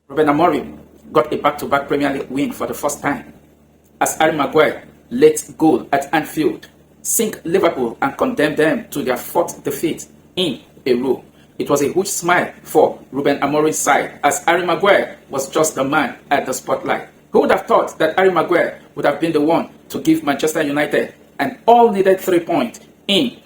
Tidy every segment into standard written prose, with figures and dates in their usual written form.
Reuben Amorim got a back-to-back Premier League win for the first time as Harry Maguire late goal at Anfield sink Liverpool and condemn them to their fourth defeat in a row. It was a huge smile for Reuben Amorim's side as Harry Maguire was just the man at the spotlight. Who would have thought that Harry Maguire would have been the one to give Manchester United an all-needed 3 points in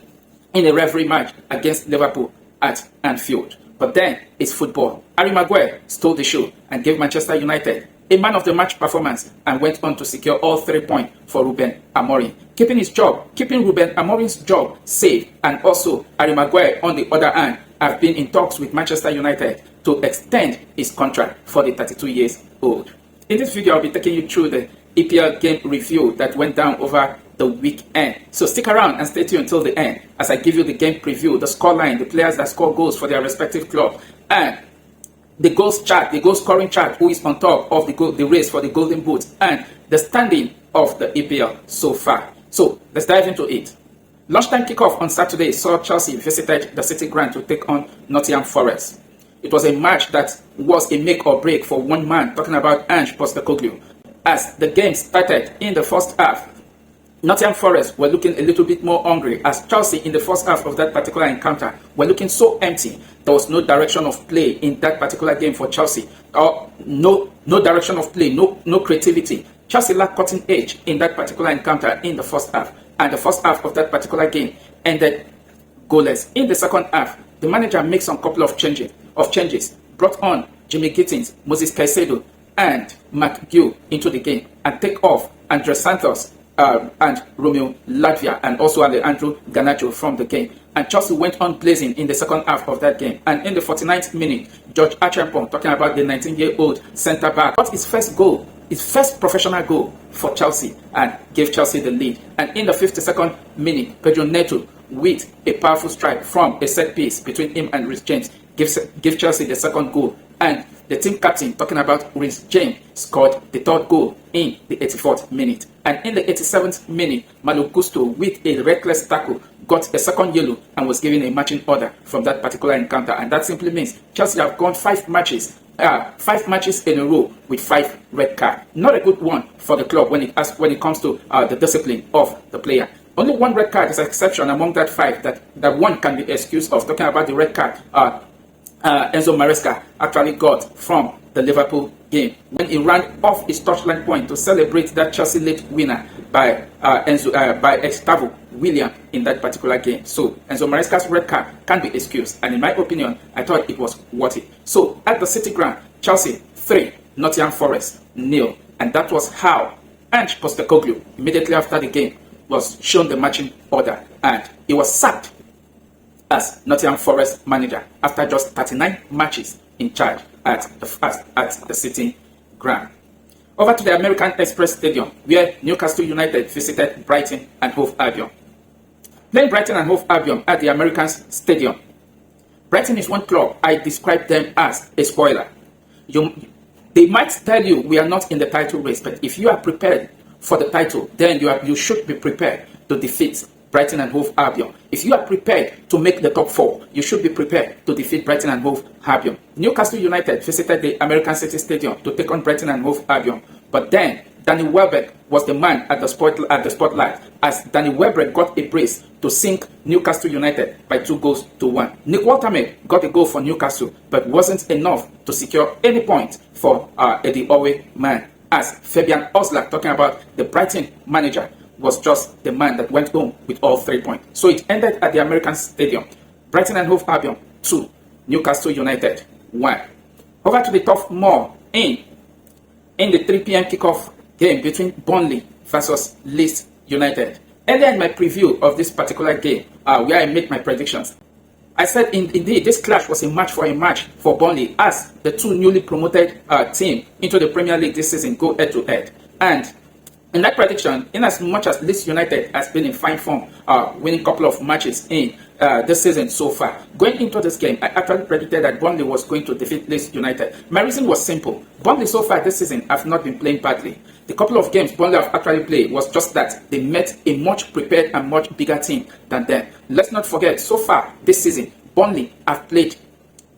a referee match against Liverpool at Anfield? But then it's football. Harry Maguire stole the show and gave Manchester United a man of the match performance and went on to secure all 3 points for Reuben Amorim, keeping Reuben Amorim's job safe. And also Harry Maguire, on the other hand, have been in talks with Manchester United to extend his contract for the 32 years old. In this video, I'll be taking you through the EPL game review that went down over the weekend. So stick around and stay tuned until the end as I give you the game preview, the scoreline, the players that score goals for their respective club, and the goals chart, the goal scoring chart, who is on top of the race for the Golden Boot, and the standing of the EPL so far. So let's dive into it. Lunchtime kickoff on Saturday saw Chelsea visited the City Ground to take on Nottingham Forest. It was a match that was a make or break for one man, talking about Ange Postecoglou. As the game started in the first half, Nottingham Forest were looking a little bit more hungry as Chelsea in the first half of that particular encounter were looking so empty. There was no direction of play in that particular game for Chelsea. No direction of play, no creativity. Chelsea lacked cutting edge in that particular encounter in the first half. And the first half of that particular game ended goalless. In the second half, the manager made some couple of changes, brought on Jimmy Gittins, Moses Caicedo, and McGill into the game, and take off Andres Santos and Romeo Lavia, and also Alejandro Garnacho from the game. And Chelsea went on blazing in the second half of that game. And in the 49th minute, George Acheampong, talking about the 19-year-old centre-back, got his first goal, his first professional goal for Chelsea, and gave Chelsea the lead. And in the 52nd minute, Pedro Neto, with a powerful strike from a set piece between him and Reece James, give Chelsea the second goal. And the team captain, talking about Reece James, scored the third goal in the 84th minute. And in the 87th minute, Malo Gusto, with a reckless tackle, got a second yellow and was given a matching order from that particular encounter. And that simply means Chelsea have gone 5 matches in a row with 5 red cards. Not a good one for the club when it comes to the discipline of the player. Only 1 red card is an exception among that 5 that one can be excused of, talking about the red card Enzo Maresca actually got from the Liverpool game when he ran off his touchline point to celebrate that Chelsea late winner by Gustavo William in that particular game. So Enzo Maresca's red card can't be excused, and in my opinion, I thought it was worth it. So at the City Ground, Chelsea 3, Nottingham Forest 0, and that was how Ange Postecoglou, immediately after the game, was shown the matching order, and he was sacked as Nottingham Forest manager after just 39 matches in charge at the City Ground. Over to the American Express Stadium, where Newcastle United visited Brighton and Hove Albion. Playing Brighton and Hove Albion at the Americans Stadium, Brighton is one club I describe them as a spoiler. They might tell you we are not in the title race, but if you are prepared for the title, then you should be prepared to defeat Brighton and Hove Albion. If you are prepared to make the top 4, you should be prepared to defeat Brighton and Hove Albion. Newcastle United visited the American City Stadium to take on Brighton and Hove Albion, but then Danny Welbeck was the man at the spotlight as Danny Welbeck got a brace to sink Newcastle United by 2-1. Nick Waterman got a goal for Newcastle, but wasn't enough to secure any point for Eddie Howe man, as Fabian Oslak, talking about the Brighton manager, was just the man that went home with all 3 points. So it ended at the American Stadium. Brighton and Hove Albion 2, Newcastle United 1. Over to the Turf Moor in the 3 p.m. kickoff game between Burnley versus Leeds United. Earlier in my preview of this particular game, where I made my predictions, I said indeed this clash was a match for Burnley, as the 2 newly promoted team into the Premier League this season go head to head. And in that prediction, in as much as Leeds United has been in fine form, winning a couple of matches in this season so far, going into this game, I actually predicted that Burnley was going to defeat Leeds United. My reason was simple. Burnley so far this season have not been playing badly. The couple of games Burnley have actually played was just that they met a much prepared and much bigger team than them. Let's not forget, so far this season, Burnley have played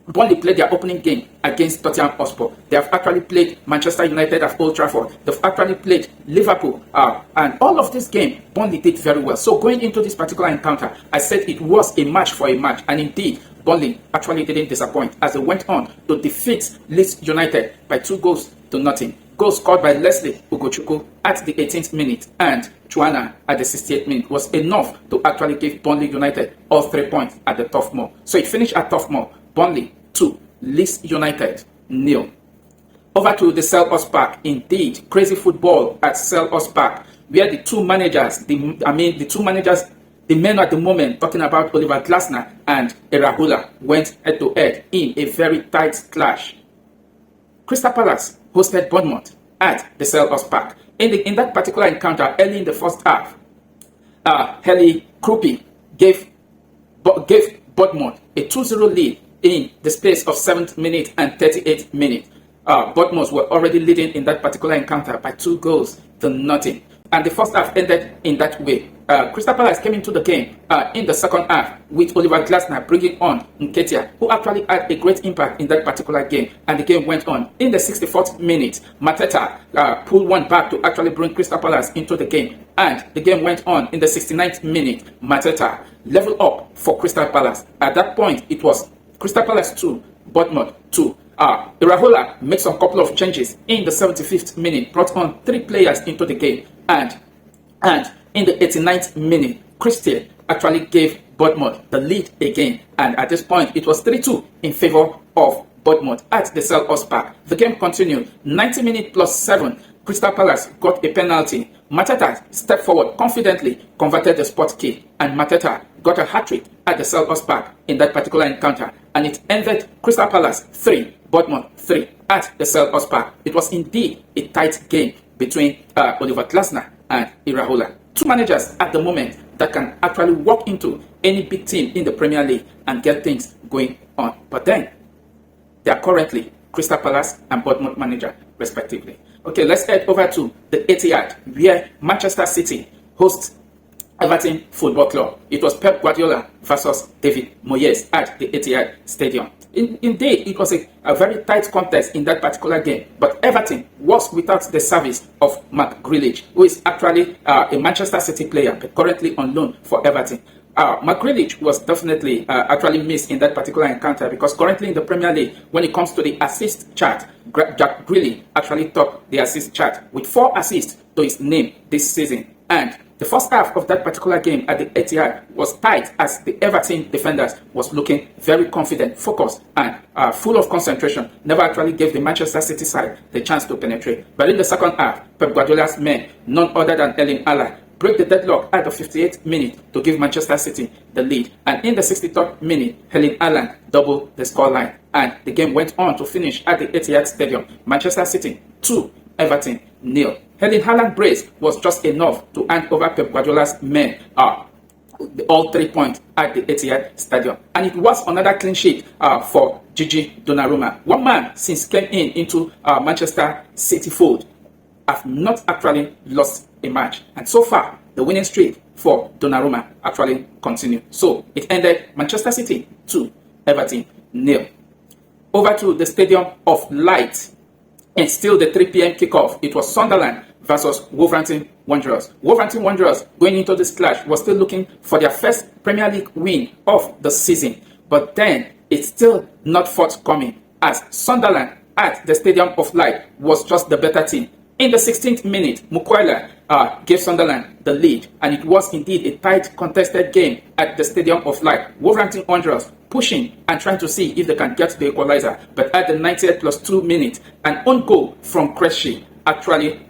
Burnley played their opening game against Tottenham Hotspur. They have actually played Manchester United at Old Trafford. They've actually played Liverpool. And all of this game, Burnley did very well. So going into this particular encounter, I said it was a match for a match. And indeed, Burnley actually didn't disappoint as they went on to defeat Leeds United by 2-0. Goals scored by Leslie Ugochukwu at the 18th minute and Chuana at the 68th minute was enough to actually give Burnley United all 3 points at the Turf Moor. So it finished at Turf Moor. Burnley 2, Leeds United 0. Over to the Selhurst Park. Indeed, crazy football at Selhurst Park, where the men at the moment, talking about Oliver Glasner and Iraola, went head-to-head in a very tight clash. Crystal Palace hosted Bournemouth at the Selhurst Park. In that particular encounter, early in the first half, Heli Krupi gave Bournemouth a 2-0 lead in the space of 7th minute and 38th minute. Bournemouth were already leading in that particular encounter by 2-0. And the first half ended in that way. Crystal Palace came into the game in the second half with Oliver Glasner bringing on Nketiah, who actually had a great impact in that particular game. And the game went on. In the 64th minute, Mateta pulled one back to actually bring Crystal Palace into the game. And the game went on. In the 69th minute, Mateta leveled up for Crystal Palace. At that point, it was Crystal Palace 2, Bournemouth 2. Iraola made some couple of changes in the 75th minute, brought on 3 players into the game. And in the 89th minute, Christie actually gave Bournemouth the lead again. And at this point, it was 3-2 in favor of Bournemouth at the Selhurst Park. The game continued. 90 minutes plus 7, Crystal Palace got a penalty. Mateta stepped forward confidently, converted the spot kick, and Mateta got a hat-trick at the Selhurst Park in that particular encounter. And it ended Crystal Palace 3, Bournemouth 3 at the Selhurst Park. It was indeed a tight game between Oliver Glasner and Iraola. 2 managers at the moment that can actually walk into any big team in the Premier League and get things going on. But then, they are currently Crystal Palace and Bournemouth manager, respectively. Okay, let's head over to the Etihad, where Manchester City hosts Everton Football Club. It was Pep Guardiola versus David Moyes at the Etihad Stadium. Indeed, it was a very tight contest in that particular game, but Everton was without the service of Mark Grealish, who is actually a Manchester City player, but currently on loan for Everton. Mark Grealish was definitely actually missed in that particular encounter because currently in the Premier League, when it comes to the assist chart, Jack Grealish actually topped the assist chart with 4 assists to his name this season. And the first half of that particular game at the Etihad was tight as the Everton defenders was looking very confident, focused, and full of concentration. Never actually gave the Manchester City side the chance to penetrate. But in the second half, Pep Guardiola's men, none other than Erling Haaland, break the deadlock at the 58th minute to give Manchester City the lead. And in the 63rd minute, Erling Haaland doubled the scoreline. And the game went on to finish at the Etihad Stadium. Manchester City 2, Everton 0. Erling Haaland brace was just enough to hand over Pep Guardiola's men all 3 points at the Etihad Stadium. And it was another clean sheet for Gigi Donnarumma. One man since came into Manchester City fold have not actually lost a match. And so far, the winning streak for Donnarumma actually continued. So it ended Manchester City 2, Everton 0. Over to the Stadium of Light. And still the 3 p.m. kickoff. It was Sunderland versus Wolverhampton Wanderers. Wolverhampton Wanderers, going into this clash, was still looking for their first Premier League win of the season. But then, it's still not forthcoming as Sunderland at the Stadium of Light was just the better team. In the 16th minute, Maguire gave Sunderland the lead, and it was indeed a tight, contested game at the Stadium of Light. Wolverhampton Wanderers pushing and trying to see if they can get the equalizer, but at the 90th plus 2 minutes, an own goal from Cressy actually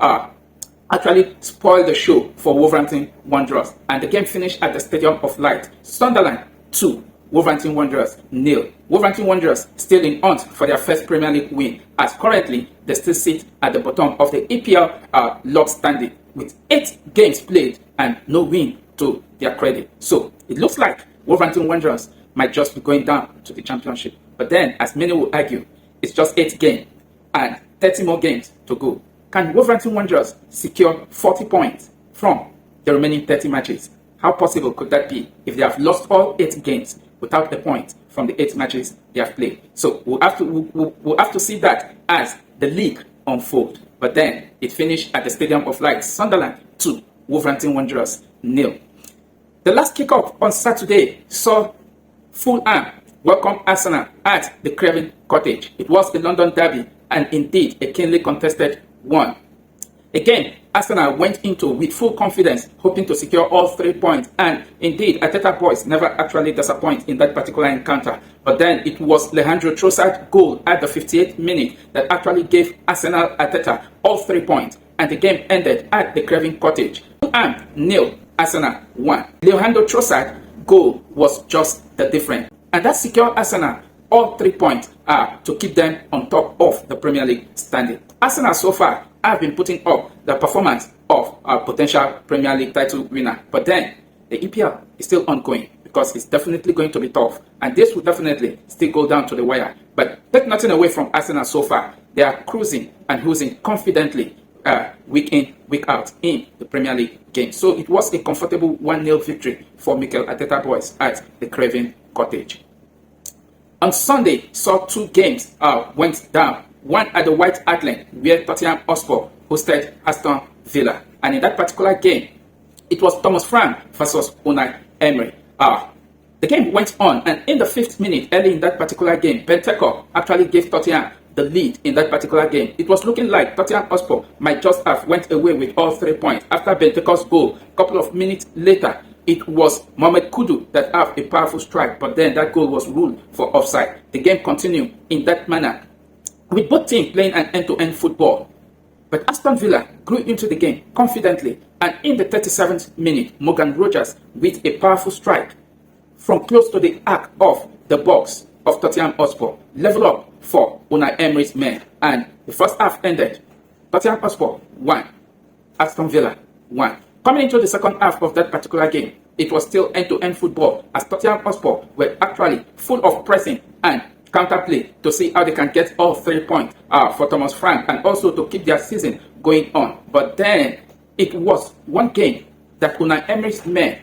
spoiled the show for Wolverhampton Wanderers, and the game finished at the Stadium of Light. Sunderland 2, Wolverhampton Wanderers 0. Wolverhampton Wanderers still in hunt for their first Premier League win, as currently they still sit at the bottom of the EPL log standing with 8 games played and no win to their credit. So it looks like Wolverhampton Wanderers might just be going down to the championship. But then, as many will argue, it's just 8 games and 30 more games to go. Can Wolverhampton Wanderers secure 40 points from the remaining 30 matches? How possible could that be if they have lost all 8 games without a point from the 8 matches they have played. So we'll have to see that as the league unfold. But then it finished at the Stadium of Light, Sunderland 2, Wolverhampton Wanderers 0. The last kickoff on Saturday saw Fulham welcome Arsenal at the Craven Cottage. It was the London derby and indeed a keenly contested one. Again, Arsenal went into with full confidence, hoping to secure all 3 points, and indeed, Arteta boys never actually disappoint in that particular encounter. But then it was Leandro Trossard's goal at the 58th minute that actually gave Arsenal Arteta all 3 points, and the game ended at the Craven Cottage. Fulham 0, Arsenal 1. Leandro Trossard's goal was just the difference, and that secured Arsenal all 3 points to keep them on top of the Premier League standing. Arsenal so far have been putting up the performance of a potential Premier League title winner. But then the EPL is still ongoing because it's definitely going to be tough. And this will definitely still go down to the wire. But take nothing away from Arsenal so far. They are cruising and oozing confidently week in, week out in the Premier League game. So it was a comfortable 1-0 victory for Mikel Arteta boys at the Craven Cottage. On Sunday, saw 2 games went down. One at the White Hart Lane, where Tottenham Hotspur hosted Aston Villa. And in that particular game, it was Thomas Frank versus Unai Emery. The game went on, and in the 5th minute, early in that particular game, Benteke actually gave Tottenham the lead in that particular game. It was looking like Tottenham Hotspur might just have went away with all 3 points after Benteke's goal. A couple of minutes later, it was Mohamed Kudus that had a powerful strike, but then that goal was ruled for offside. The game continued in that manner, with both teams playing an end-to-end football. But Aston Villa grew into the game confidently, and in the 37th minute, Morgan Rogers with a powerful strike from close to the arc of the box of Tottenham Hotspur level up for Unai Emery's men, and the first half ended Tottenham Hotspur 1, Aston Villa 1. Coming into the second half of that particular game, it was still end-to-end football as Tottenham Hotspur were actually full of pressing and counterplay to see how they can get all 3 points for Thomas Frank and also to keep their season going on. But then it was one game that Unai Emery's men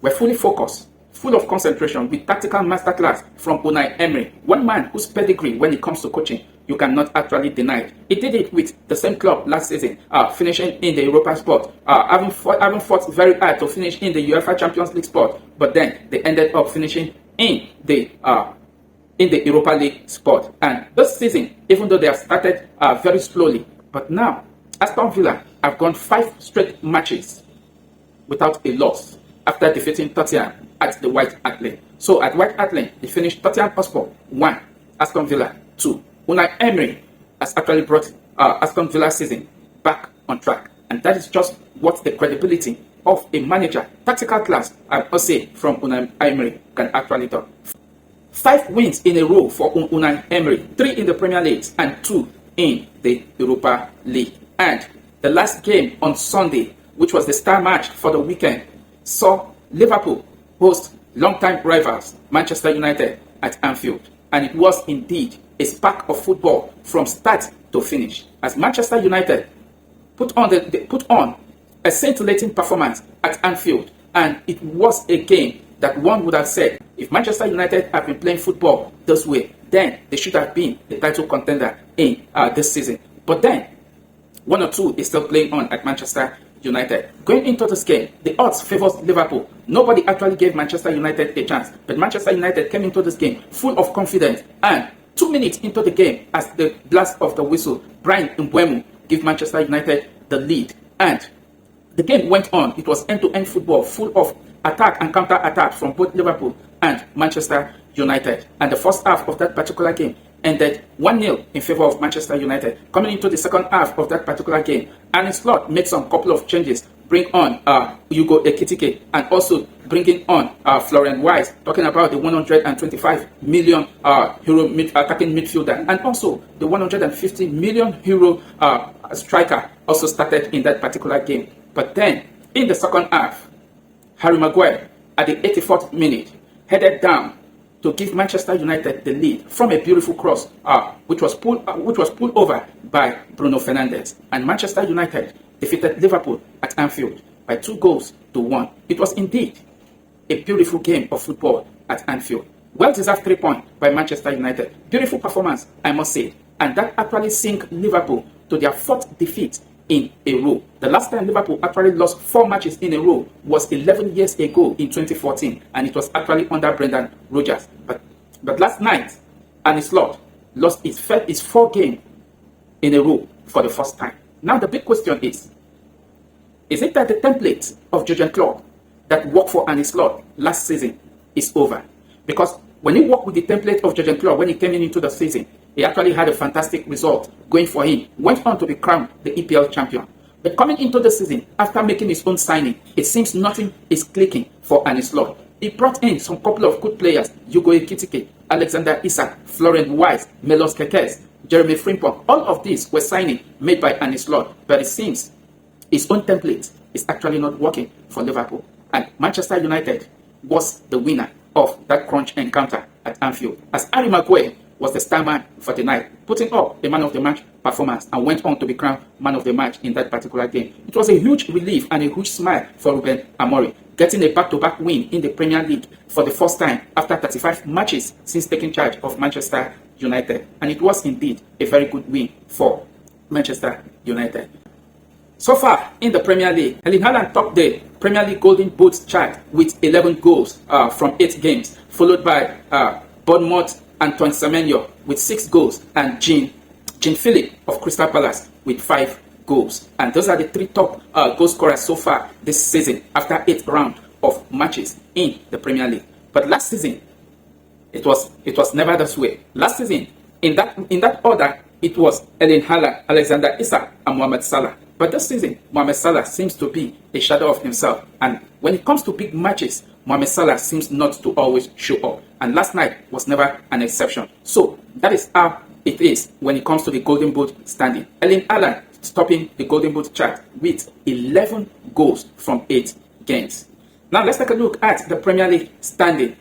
were fully focused, full of concentration, with tactical masterclass from Unai Emery, one man whose pedigree when it comes to coaching you cannot actually deny it. He did it with the same club last season, finishing in the Europa spot, having fought very hard to finish in the UEFA Champions League spot, but then they ended up finishing in the Europa League spot. And this season, even though they have started very slowly, but now Aston Villa have gone 5 straight matches without a loss after defeating Tottenham at the White Hart Lane. So at White Hart Lane, they finished Tottenham Hotspur 1, Aston Villa 2. Unai Emery has actually brought Aston Villa's season back on track, and that is just what the credibility of a manager, tactical class, I must say, from Unai Emery can actually do. 5 wins in a row for Unai Emery, 3 in the Premier League and 2 in the Europa League. And the last game on Sunday, which was the star match for the weekend, saw Liverpool host longtime rivals Manchester United at Anfield. And it was indeed a spark of football from start to finish, as Manchester United put on a scintillating performance at Anfield. And it was a game that one would have said, if Manchester United had been playing football this way, then they should have been the title contender in this season. But then, 1 or 2 is still playing on at Manchester United. Going into this game, the odds favors Liverpool. Nobody actually gave Manchester United a chance, but Manchester United came into this game full of confidence, and 2 minutes into the game, as the blast of the whistle, Brian Mbeumo gave Manchester United the lead, and the game went on. It was end-to-end football, full of attack and counter-attack from both Liverpool and Manchester United. And the first half of that particular game ended 1-0 in favor of Manchester United. Coming into the second half of that particular game, Arne Slot made some couple of changes, bring on Hugo Ekitike, and also bringing on Florian Wirtz, talking about the 125 million euro attacking midfielder, and also the 150 million euro striker also started in that particular game. But then, in the second half, Harry Maguire, at the 84th minute, headed down to give Manchester United the lead from a beautiful cross, which was pulled over by Bruno Fernandes, and Manchester United defeated Liverpool at Anfield by 2-1. It was indeed a beautiful game of football, at Anfield. Well-deserved 3 points by Manchester United. Beautiful performance, I must say. And that actually sank Liverpool to their 4th defeat in a row. The last time Liverpool actually lost 4 matches in a row was 11 years ago in 2014, and it was actually under Brendan Rodgers. But last night, Arne Slot lost his 4 games in a row for the first time. Now the big question is it that the template of Jurgen Klopp that worked for Arne Slot last season is over? Because when he worked with the template of Jurgen Klopp when he came into the season, he actually had a fantastic result going for him. Went on to be crowned the EPL champion. But coming into the season, after making his own signing, it seems nothing is clicking for Arne Slot. He brought in some couple of good players, Hugo Ekitike, Alexander Isak, Florent Wise, Melos Kekes, Jeremy Frimpong. All of these were signing made by Arne Slot, but it seems his own template is actually not working for Liverpool. And Manchester United was the winner of that crunch encounter at Anfield, as Harry Maguire was the star man for the night, putting up a man of the match performance and went on to be crowned man of the match in that particular game. It was a huge relief and a huge smile for Reuben Amorim, getting a back-to-back win in the Premier League for the first time after 35 matches since taking charge of Manchester United. And it was indeed a very good win for Manchester United. So far in the Premier League, Haaland topped the Premier League Golden Boot chart with 11 goals from 8 games, followed by Bournemouth Antoine Semenyo with 6 goals and Jean Philip of Crystal Palace with 5 goals. And those are the 3 top goal scorers so far this season after 8 rounds of matches in the Premier League. But last season, it was never this way. Last season, in that order, it was Erling Haaland, Alexander Isak, and Mohamed Salah. But this season, Mohamed Salah seems to be a shadow of himself. And when it comes to big matches, Mohamed Salah seems not to always show up. And last night was never an exception. So that is how it is when it comes to the Golden Boot standing. Erling Haaland topping the Golden Boot chart with 11 goals from 8 games. Now let's take a look at the Premier League standing.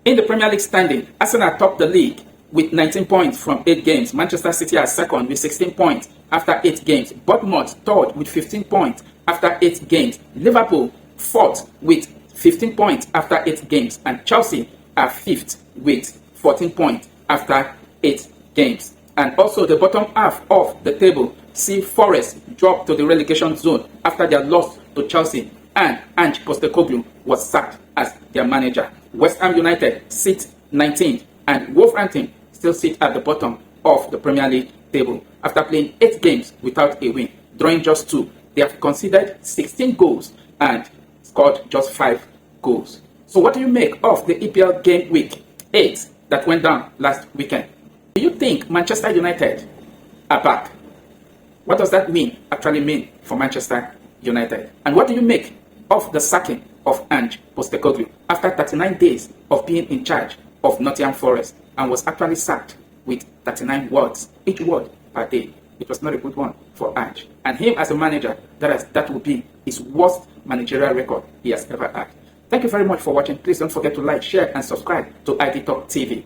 In the Premier League standing, Arsenal topped the league with 19 points from 8 games. Manchester City are second with 16 points after 8 games. Bournemouth third with 15 points after 8 games. Liverpool fourth with 15 points after 8 games. And Chelsea are fifth with 14 points after 8 games. And also the bottom half of the table see Forest drop to the relegation zone after their loss to Chelsea, and Ange Postecoglou was sacked as their manager. West Ham United sit 19th, and Wolverhampton still sit at the bottom of the Premier League table after playing 8 games without a win, drawing just 2. They have conceded 16 goals and scored just 5 goals. So what do you make of the EPL Game Week 8 that went down last weekend? Do you think Manchester United are back? What does that actually mean for Manchester United? And what do you make of the sacking of Ange Postecoglou after 39 days of being in charge of Nottingham Forest, and was actually sacked with 39 words, each word per day? It was not a good one for Ange. And him as a manager, that will be his worst managerial record he has ever had. Thank you very much for watching. Please don't forget to like, share, and subscribe to ID Talk TV.